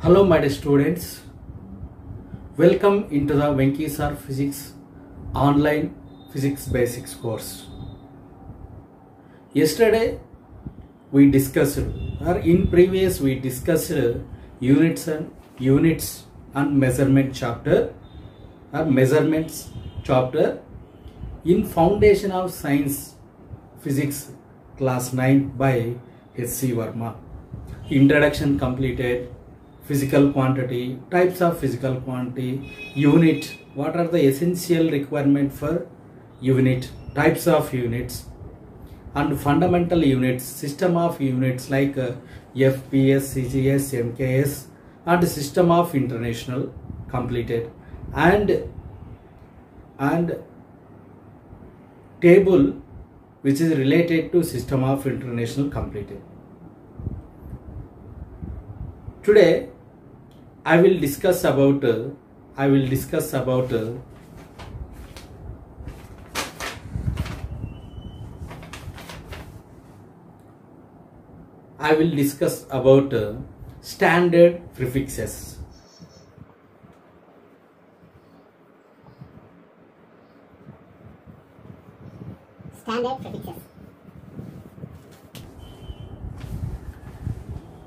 Hello my dear students, welcome into the Venki Sir Physics online physics basics course. Yesterday we discussed, or in previous we discussed units and measurement chapter or measurements chapter in Foundation of Science Physics class 9 by S.C. Verma. Introduction completed, physical quantity, types of physical quantity, unit, what are the essential requirement for unit, types of units, and fundamental units, system of units like FPS, CGS, MKS, and system of international completed, and table which is related to system of international completed. Today I will discuss about standard prefixes. Standard prefixes.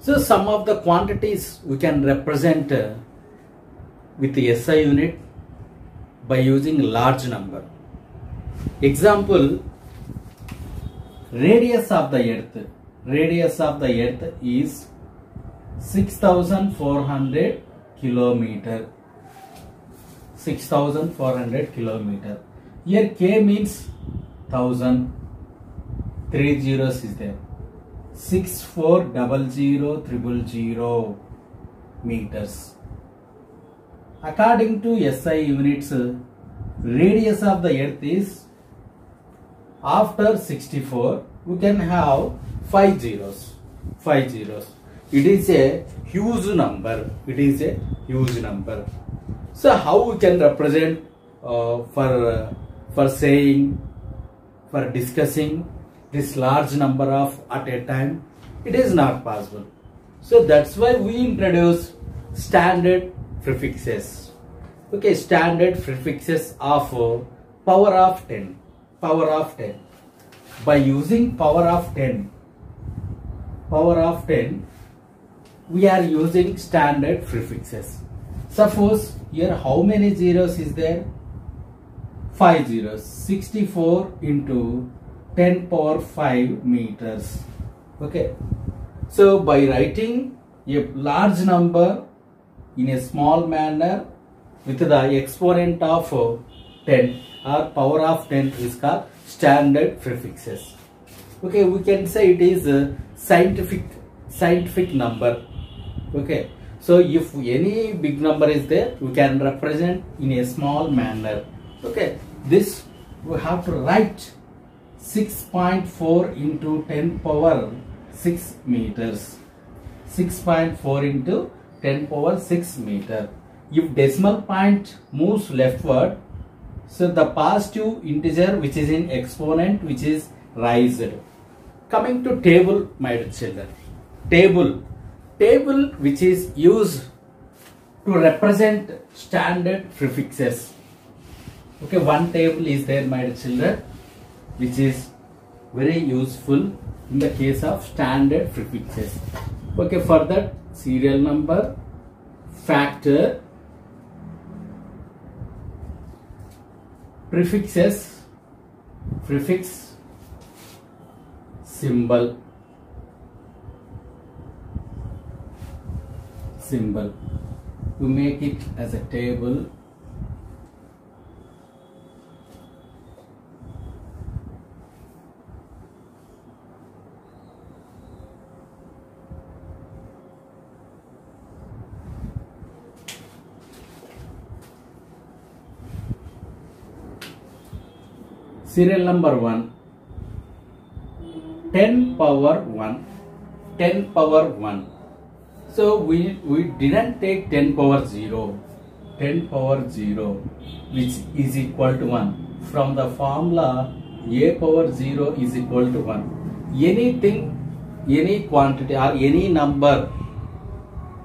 So some of the quantities we can represent with the SI unit by using large number. Example, radius of the earth. Radius of the earth is 6,400 kilometer. 6,400 kilometer. Here K means 1000. 3 zeros is there. 64,000,000 meters. According to SI units, radius of the earth is, after 64 we can have 5 zeros. 5 zeros. It is a huge number. It is a huge number. So how we can represent for saying, for discussing this large number of at a time? It is not possible. So that's why we introduce standard prefixes. Okay, standard prefixes of power of 10. Power of 10. By using power of 10, we are using standard prefixes. Suppose here how many zeros is there? 5 zeros. 64 into 10 power 5 meters. Okay. So by writing a large number in a small manner with the exponent of 10 or power of 10 is called standard prefixes. Okay, we can say it is a scientific number. Okay. So if any big number is there, we can represent in a small manner. Okay. This we have to write 6.4 into 10 power 6 meters. 6.4 into 10 power 6 meter. If decimal point moves leftward, so the positive integer which is in exponent which is raised. Coming to table, my dear children. Table which is used to represent standard prefixes. Okay, one table is there, my dear children, which is very useful in the case of standard prefixes. Okay, for that, serial number, factor, prefixes, prefix, symbol. We make it as a table. Serial number 1, 10 power 1, 10 power 1. So we didn't take 10 power 0, 10 power 0 which is equal to 1. From the formula a power 0 is equal to 1. Anything, any quantity or any number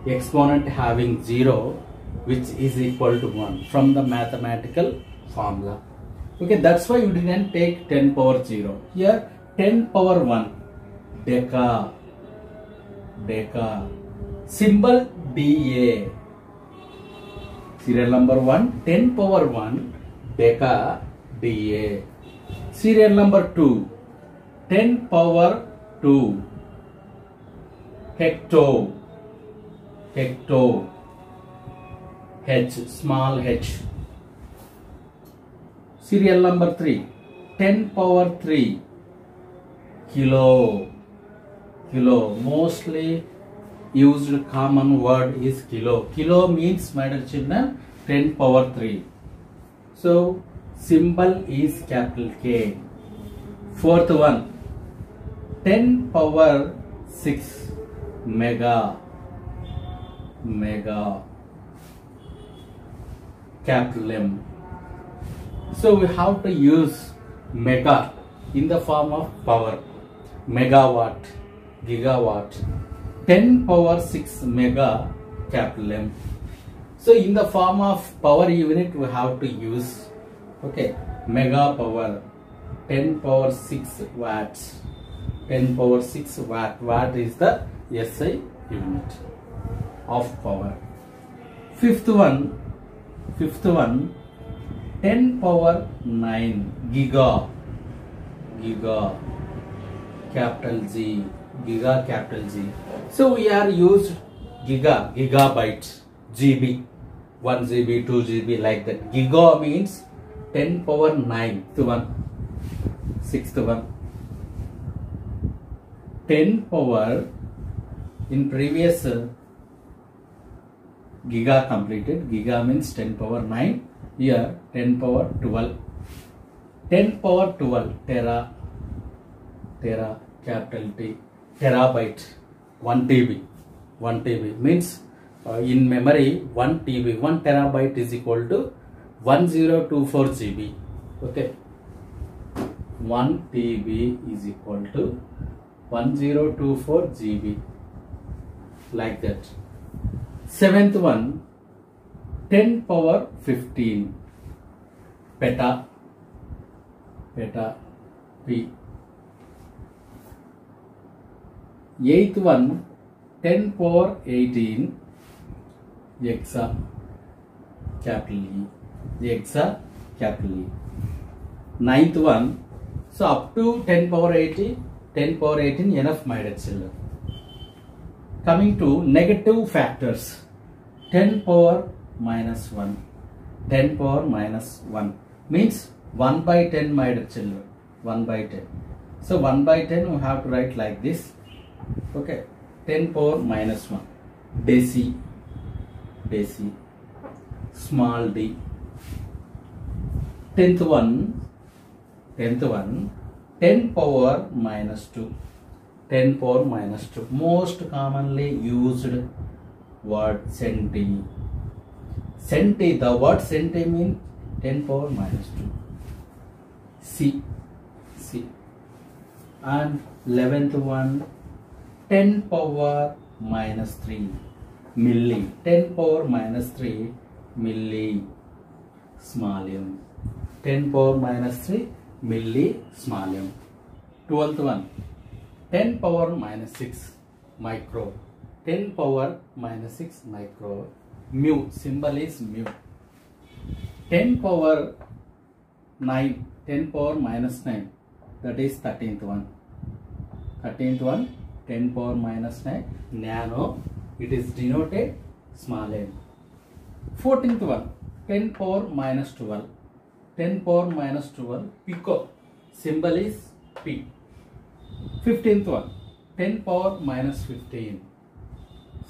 exponent having 0 which is equal to 1 from the mathematical formula. Okay, that's why you didn't take 10 power 0. Here 10 power 1, deca, symbol DA. Serial number 1, 10 power 1, deca, DA. Serial number 2, 10 power 2, hecto, H, small h. Serial number 3, 10 power 3, kilo, mostly used common word is kilo. Kilo means, my dear children, 10 power 3. So symbol is capital K. Fourth one, 10 power 6, mega, capital M. So we have to use mega in the form of power. Megawatt, gigawatt. 10 power 6 mega, capital M. So in the form of power unit we have to use, okay, mega power, 10 power 6 watts. 10 power 6 watt. Watt is the SI unit of power. Fifth one, 10 power 9, giga, capital G, giga, capital G. So we are used gigabyte, GB, 1 GB, 2 GB, like that. Giga means 10 power 9, sixth one. 10 power, in previous giga completed, giga means 10 power 9, here 10 power 12. 10 power 12, tera, capital T, terabyte, 1 TB. 1 TB means in memory 1 TB, 1 terabyte is equal to 1024 GB. Okay, 1 TB is equal to 1024 GB, like that. Seventh one, 10 power 15, peta, P. Eighth one, 10 power 18, exa, capital E, exa, capital E. Ninth one, so up to 10 power 18, 10 power 18 enough, my dear children. Coming to negative factors, 10 power minus 1, 10 power minus 1 means 1 by 10, my dear children, 1 by 10. So 1 by 10 we have to write like this. Okay, 10 power minus 1, deci, small d. 10th one, 10 power minus 2, 10 power minus 2. Most commonly used word centi. The word centi means 10 power minus 2. C. And 11th one, 10 power minus 3, milli. 10 power minus 3, milli, small m. 10 power minus 3, milli, small m. 12th one, 10 power minus 6, micro. 10 power minus 6 micro, mu, symbol is mu. 10 power 9, 10 power minus 9, that is 13th one. 13th one, 10 power minus 9, nano, it is denoted small n. 14th one, 10 power minus 12, 10 power minus 12, pico, symbol is P. 15th one, 10 power minus 15,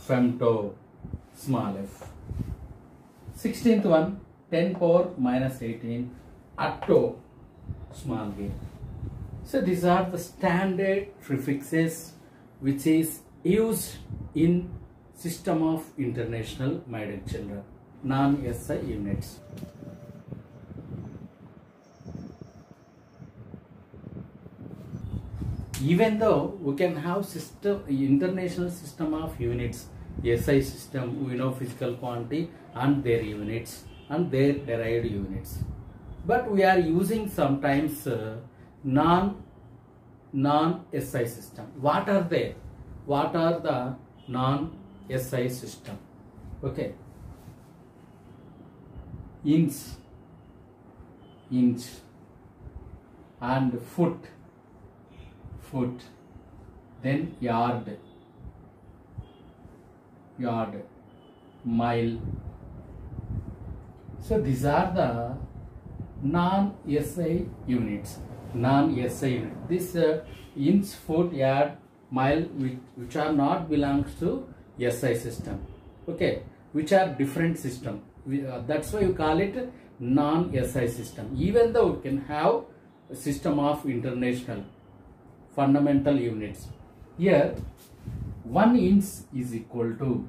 femto, small f. 16th one, 10 power minus 18, atto, small g. So these are the standard prefixes which is used in System of International, my dear children, non-SI units. Even though we can have international system of units SI system, we know physical quantity and their units and their derived units. But we are using sometimes non-SI system. What are they? What are the non-SI system? Okay. Inch and foot, then yard, mile. So these are the non-SI units. This inch, foot, yard, mile, which are not belongs to SI system. Okay, which are different system. That's why you call it non-SI system. Even though we can have a system of international fundamental units. Here 1 inch is equal to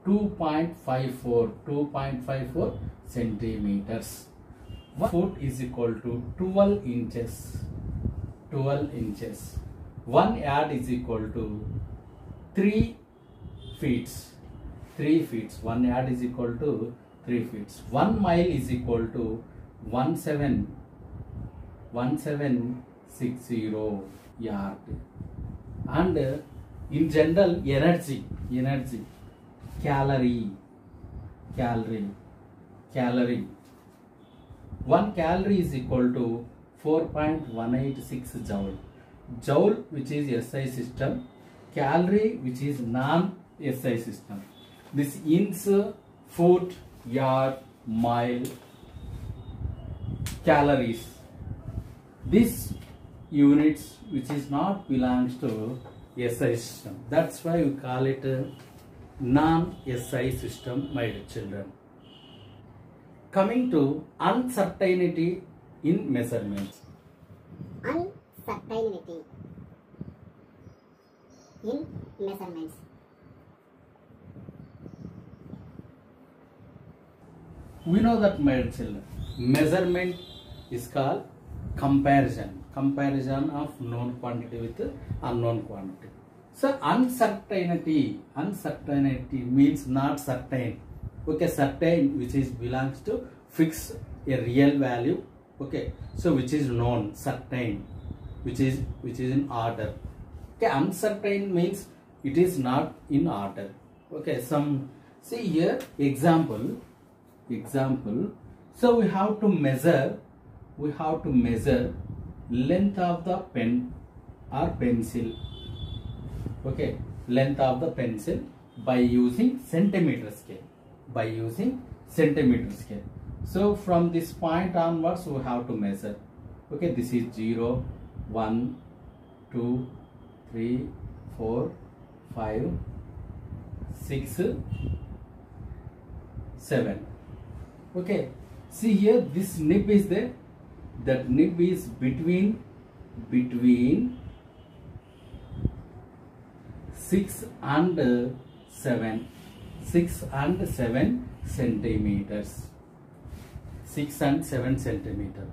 2.54 centimeters. 1 foot is equal to 12 inches. 1 yard is equal to 3 feet. 1 yard is equal to 3 feet. 1 mile is equal to 1760 yard. And in general, energy, calorie. 1 calorie is equal to 4.186 joule. Joule, which is SI system, calorie, which is non-SI system. This inch, foot, yard, mile, calories. This units which is not belongs to SI system. That's why we call it non-SI system, my dear children. Coming to uncertainty in measurements. Uncertainty in measurements. We know that, my dear children, measurement is called comparison of known quantity with unknown quantity. So uncertainty means not certain. Okay, certain which is belongs to fix a real value. Okay, so which is known, certain which is in order. Okay, uncertain means it is not in order. Okay, see here example. So we have to measure length of the pen or pencil. Okay, length of the pencil by using centimeter scale. So from this point onwards we have to measure. Okay, this is 0, 1, 2, 3, 4, 5, 6, 7. Okay, see here this nib is there. That nib is between 6 and 7 centimeters. 6 and 7 centimeter.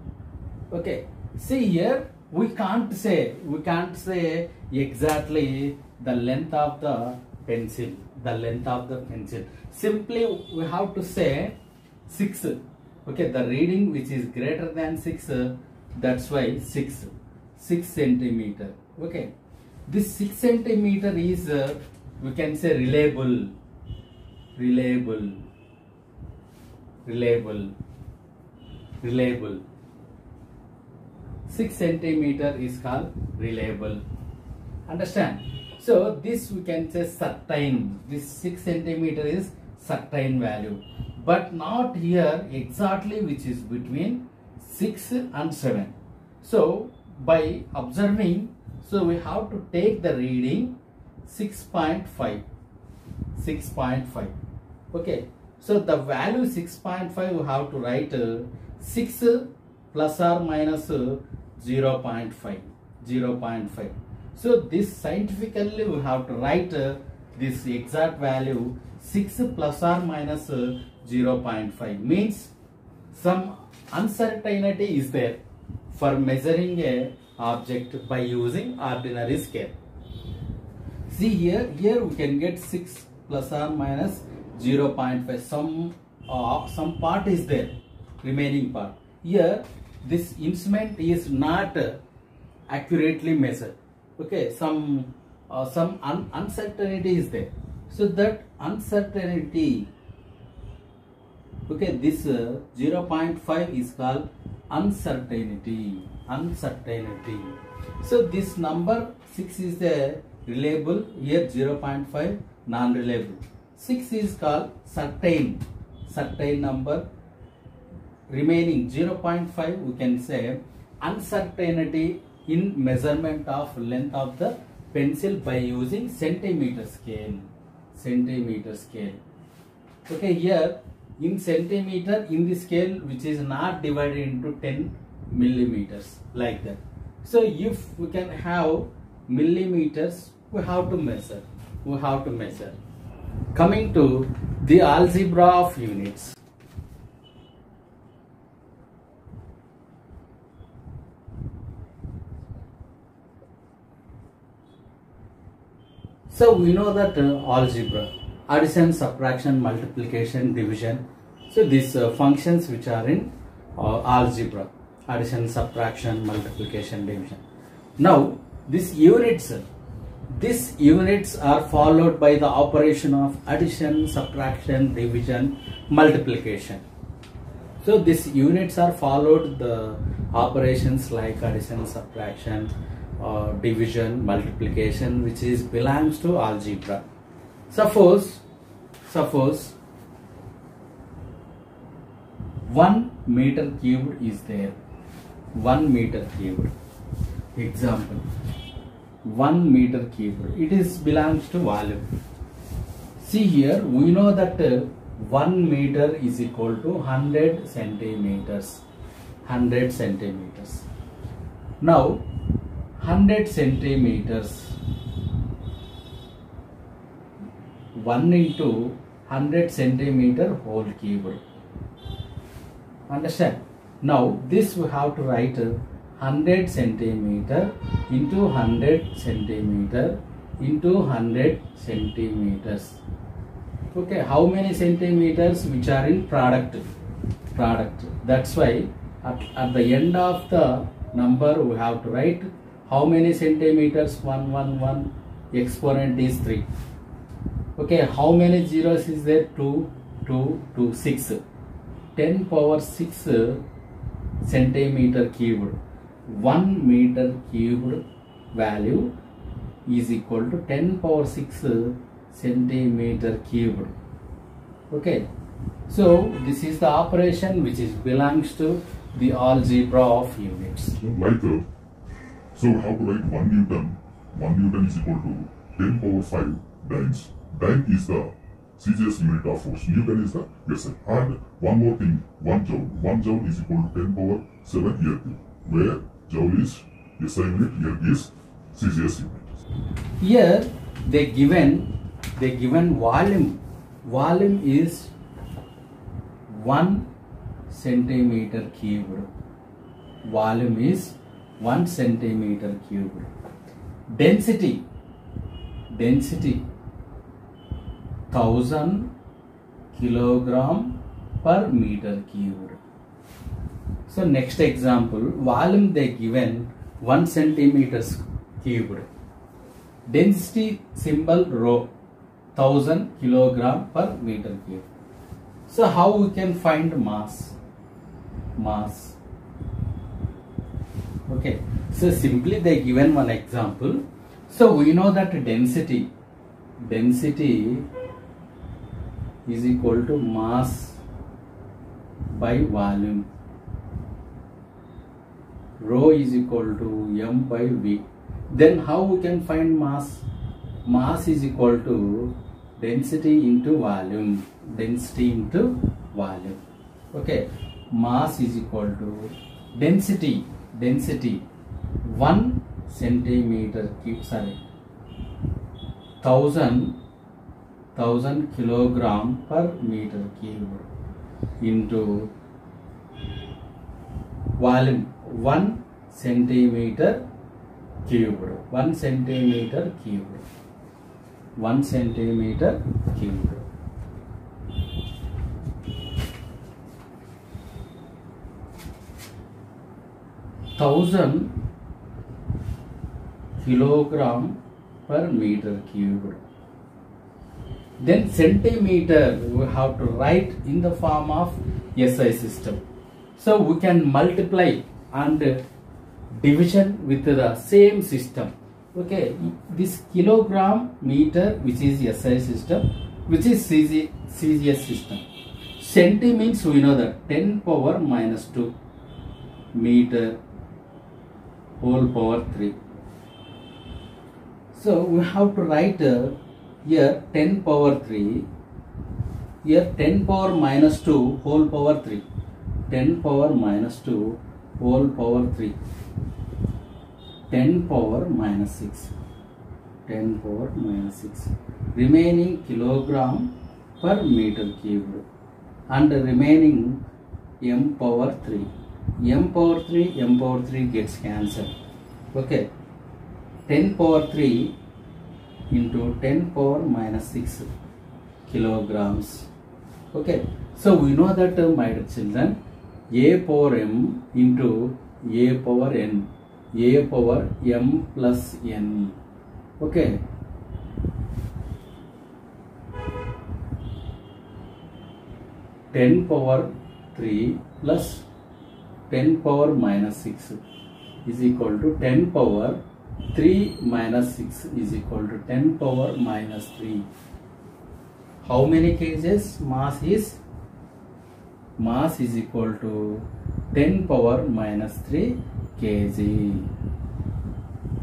Okay, see here we can't say exactly the length of the pencil. Simply we have to say 6. Okay, the reading which is greater than 6, that's why 6 centimeter. Okay, this 6 centimeter is we can say reliable. 6 centimeter is called reliable. Understand? So this we can say certain. This 6 centimeter is certain value, but not here exactly, which is between 6 and 7. So by observing, so we have to take the reading 6.5. Okay, so the value 6.5 we have to write 6 plus or minus 0.5. So this scientifically we have to write this exact value 6 plus or minus 0.5 means some uncertainty is there for measuring a object by using ordinary scale. See here we can get 6 plus or minus 0.5. Some part is there, remaining part. Here this instrument is not accurately measured. Okay, some uncertainty is there. So that uncertainty, okay, this 0.5 is called uncertainty. So this number 6 is the reliable, here 0.5 non-reliable. 6 is called certain number. Remaining 0.5 we can say uncertainty in measurement of length of the pencil by using centimeter scale. Okay, here in centimeter, in the scale which is not divided into 10 millimeters, like that. So if we can have millimeters, we have to measure. Coming to the algebra of units. So we know that algebra, addition, subtraction, multiplication, division. So these functions which are in algebra, addition, subtraction, multiplication, division. Now these units are followed by the operation of addition, subtraction, division, multiplication. So these units are followed the operations like addition, subtraction, division, multiplication, which is belongs to algebra. Suppose 1 meter cubed is there. 1 meter cubed. Example, 1 meter cubed. It is belongs to volume. See here, we know that 1 meter is equal to 100 centimeters. 100 centimeters. Now 100 centimeters, 1 into 100 centimeter whole cubed. Understand? Now this we have to write 100 centimeter into 100 centimeter into 100 centimeters. Okay, how many centimeters which are in product? That's why at the end of the number we have to write how many centimeters. 1 exponent is 3. Okay, how many zeros is there? 2 6. 10 power 6 centimeter cubed. 1 meter cubed value is equal to 10 power 6 centimeter cubed. Okay, so this is the operation which is belongs to the algebra of units. So how to write 1 Newton? 1 Newton is equal to 10 power 5 dynes. Dyne is the CGS unit of force. Newton is the SI. And one more thing, 1 joule. 1 joule is equal to 10 power 7 ERQ. Where joule is SI unit, ERQ is CGS unit. Here they given volume. Volume is 1 centimeter cubed. Volume is 1 centimeter cubed. Density 1000 kilogram per meter cubed. So next example, volume they given 1 centimeters cubed. Density symbol rho, 1000 kilogram per meter cubed. So how we can find mass? Okay, so simply they given one example. So we know that density is equal to mass by volume. Rho is equal to m by v. Then how we can find mass? Mass is equal to density into volume. Okay, mass is equal to density 1 centimeter cube, 1000 kilogram per meter cube into volume 1 centimeter cubed. 1 centimeter cubed. Thousand kilogram per meter cubed. Then centimeter we have to write in the form of SI system. So we can multiply and division with the same system. Okay, this kilogram meter, which is SI system, which is CGS system. Centi means we know that 10 power minus 2 meter whole power 3. So we have to write here 10 power 3, here 10 power minus 2 whole power 3, 10 power minus 2 whole power 3, 10 power minus 6, 10 power minus 6, remaining kilogram per meter cubed, and remaining m power 3. M power 3 gets cancelled. Okay, 10 power 3 into 10 power minus 6 kilograms. Okay, so we know that my dear children, a power m into a power n, a power m plus n. Okay, ten power 3 plus 10 power minus 6 is equal to 10 power 3 minus 6 is equal to 10 power minus 3. How many kgs? Mass is equal to 10 power minus 3 kg.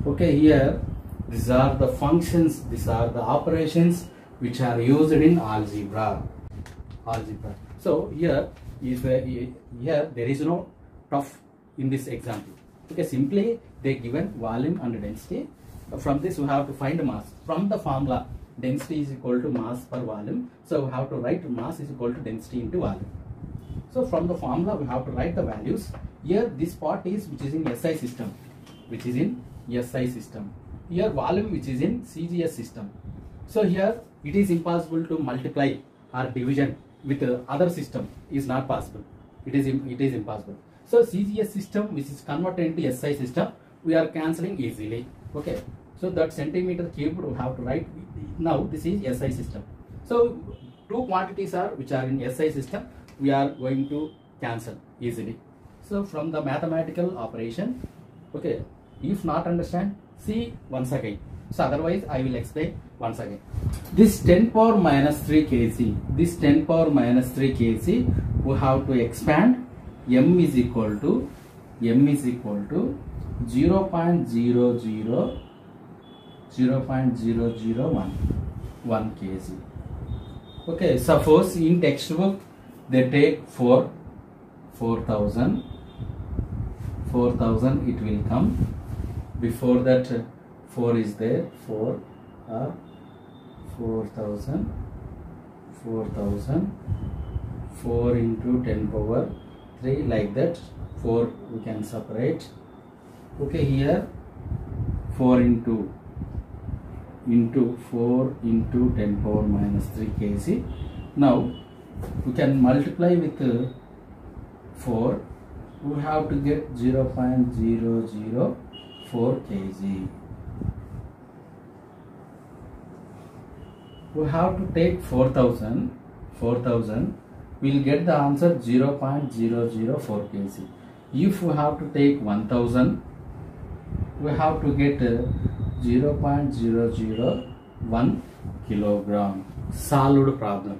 Okay, here these are the functions, these are the operations which are used in algebra. So here there is no tough in this example. Okay, simply they given volume and density. From this we have to find mass. From the formula, density is equal to mass per volume. So we have to write mass is equal to density into volume. So from the formula we have to write the values. Here this part is which is in SI system, Here volume which is in CGS system. So here it is impossible to multiply or division with other system is not possible. It is impossible. So CGS system which is converted into SI system, we are cancelling easily. Okay, so that centimeter cubed we have to write. Now this is SI system. So two quantities are which are in SI system, we are going to cancel easily. So from the mathematical operation, okay, if not understand, see once again. So otherwise I will explain once again. This 10 power minus 3 kg, we have to expand. M is equal to 0.001 kg. Okay, suppose in textbook they take 4,000 it will come. Before that 4 is there, 4 4,000 4 into 10 power 3, like that 4 we can separate. Okay, here 4 into 4 into 10 power minus 3 kg. Now we can multiply with 4, we have to get 0.004 kg. We have to take 4,000, we will get the answer 0.004 kg. If we have to take 1,000, we have to get 0.001 kilogram. Solved problem.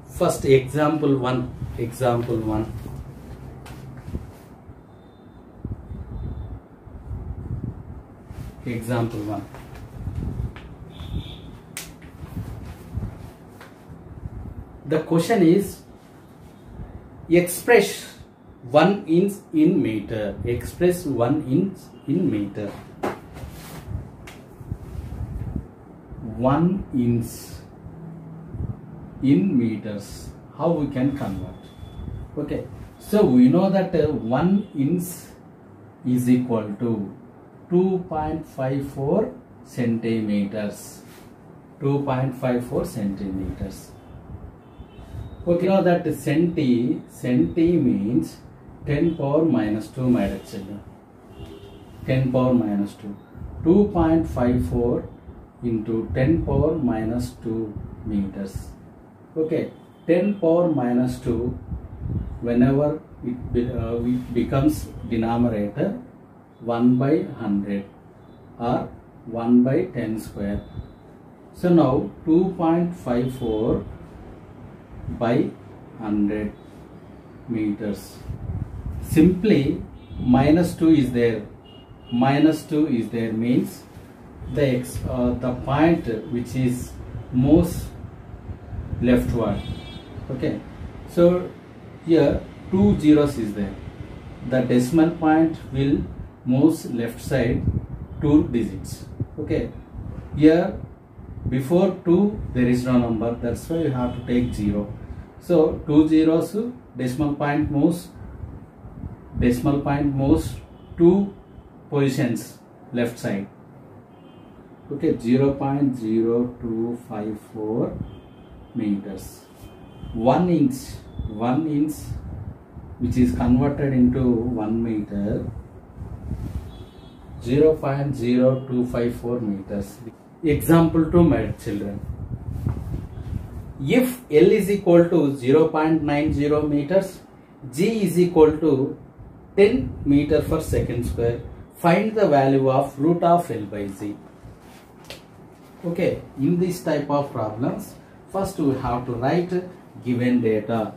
First example 1. Example 1. The question is, express 1 inch in meter. Express 1 inch in meter. 1 inch in meters. How we can convert? Okay, so we know that 1 inch is equal to 2.54 centimeters. 2.54 centimeters. Okay, now that centi means 10 power minus 2, my dear children. 10 power minus 2. 2.54 into 10 power minus 2 meters. Okay, 10 power minus 2, whenever it becomes denominator, 1 by 100 or 1 by 10 square. So now 2.54 by 100 meters. Simply minus 2 is there. Minus 2 is there means the point which is most leftward. Okay. So here 2 zeros is there. The decimal point will move left side 2 digits. Okay. Here before 2 there is no number, that's why you have to take 0. So 2 zeros, decimal point moves 2 positions left side. Okay, 0.0254 meters. 1 inch which is converted into 1 meter, 0.0254 meters. Example 2, my children. If L is equal to 0.90 meters, G is equal to 10 meter per second square, find the value of root of L by Z. Okay, in this type of problems, first we have to write given data.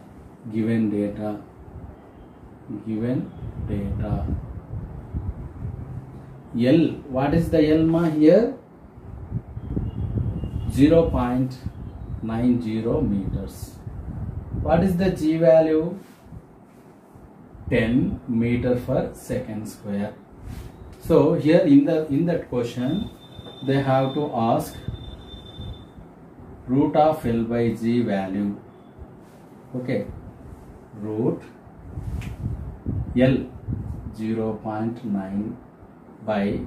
L, what is the L ma here? 0.90 meters. What is the G value? 10 meter per second square. So here in that question they have to ask root of L by G value. Okay, root L 0.9 by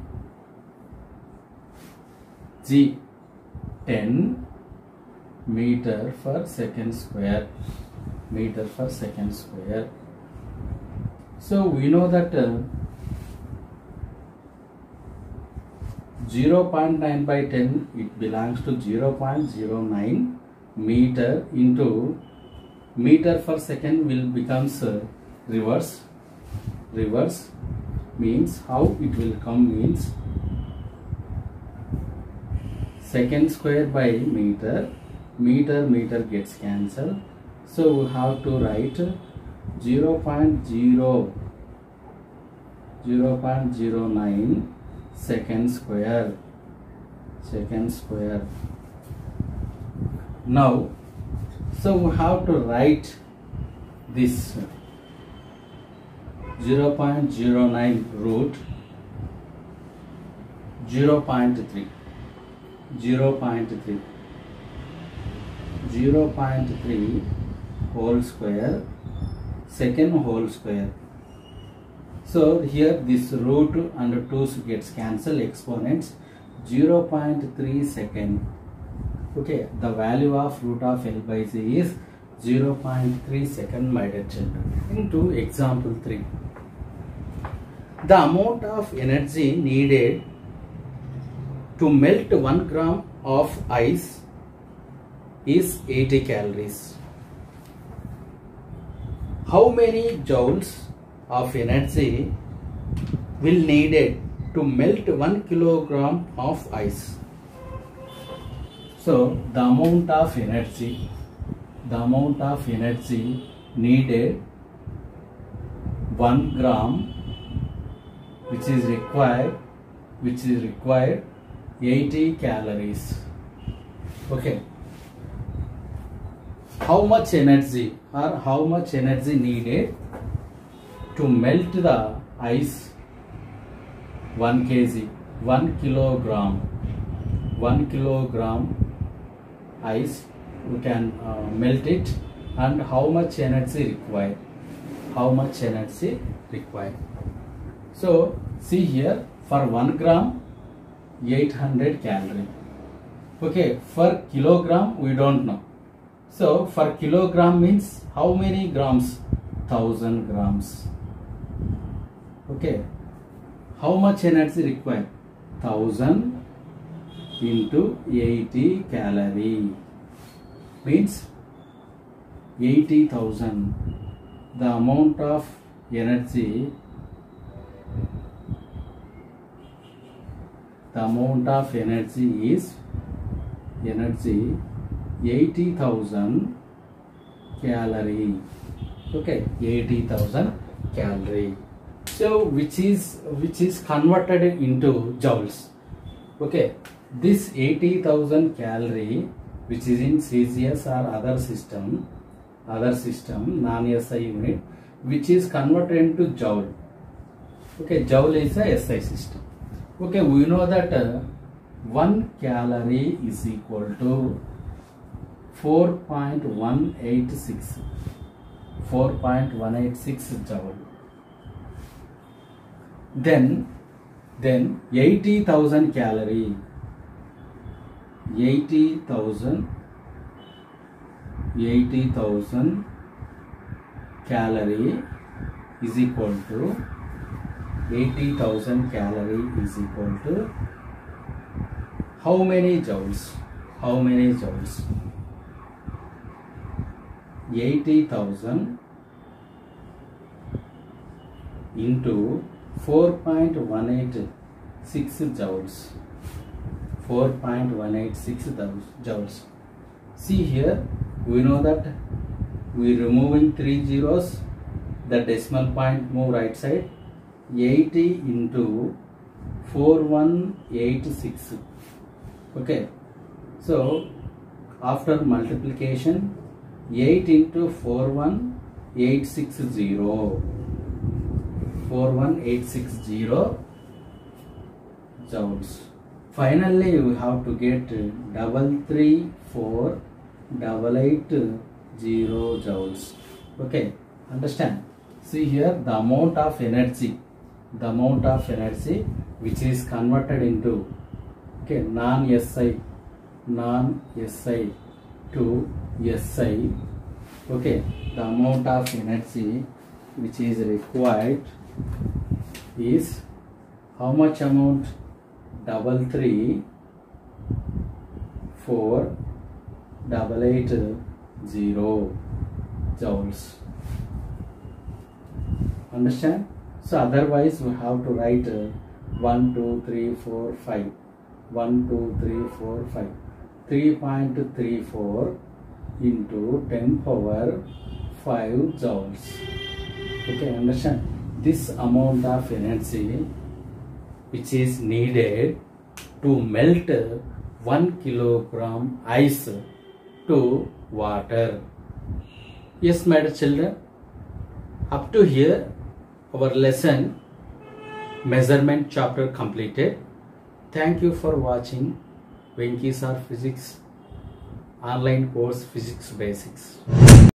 G 10 meter per second square. So we know that 0.9 by 10, it belongs to 0.09 meter into meter per second will becomes reverse means how it will come means second square by meter gets cancelled. So we have to write 0.09 second square. Now, so we have to write this 0.09 root 0.3 whole square, second whole square. So here this root and 2 gets cancelled, exponents 0.3 second. Okay, the value of root of L by Z is 0.3 second, my dear children. Into example 3. The amount of energy needed to melt 1 gram of ice is 80 calories. How many joules of energy will needed to melt 1 kilogram of ice? So the amount of energy needed 1 gram which is required 80 calories. Okay, how much energy needed to melt the ice 1 kg 1 kilogram ice we can melt it, and how much energy required. So see here, for 1 gram 800 calorie, Okay, for kilogram we don't know. So for kilogram means how many grams? 1000 grams. Okay, how much energy required? 1000 into 80 calorie means 80,000. The amount of energy is 80,000 calorie. Okay, 80,000 calorie. So which is converted into joules. Okay, this 80,000 calorie which is in CCS or other system non-SI unit, which is converted into joule. Okay, joule is a SI system. Okay, we know that 1 calorie is equal to 4.186 joule. Then 80,000 calorie. 80,000 calorie is equal to 80,000 calorie is equal to how many joules? 80,000 into 4.186 joules. 4.186 joules. See here, we know that we removing 3 zeros, the decimal point move right side. 80 into 4186. Okay, so after multiplication, 8 into 41860 joules. Finally, you have to get 334,880 joules. Okay, understand? See here, the amount of energy which is converted into non-SI to SI. Okay, the amount of energy which is required is how much amount? 334,880 joules. Understand? So otherwise we have to write 1, 2, 3, 4, 5. 1, 2, 3, 4, 5. 3.34 into 10 power 5 joules. Okay, understand? This amount of energy which is needed to melt 1 kilogram ice to water. Yes, my dear children, up to here our lesson measurement chapter completed. Thank you for watching Venki Sir Physics online course Physics Basics.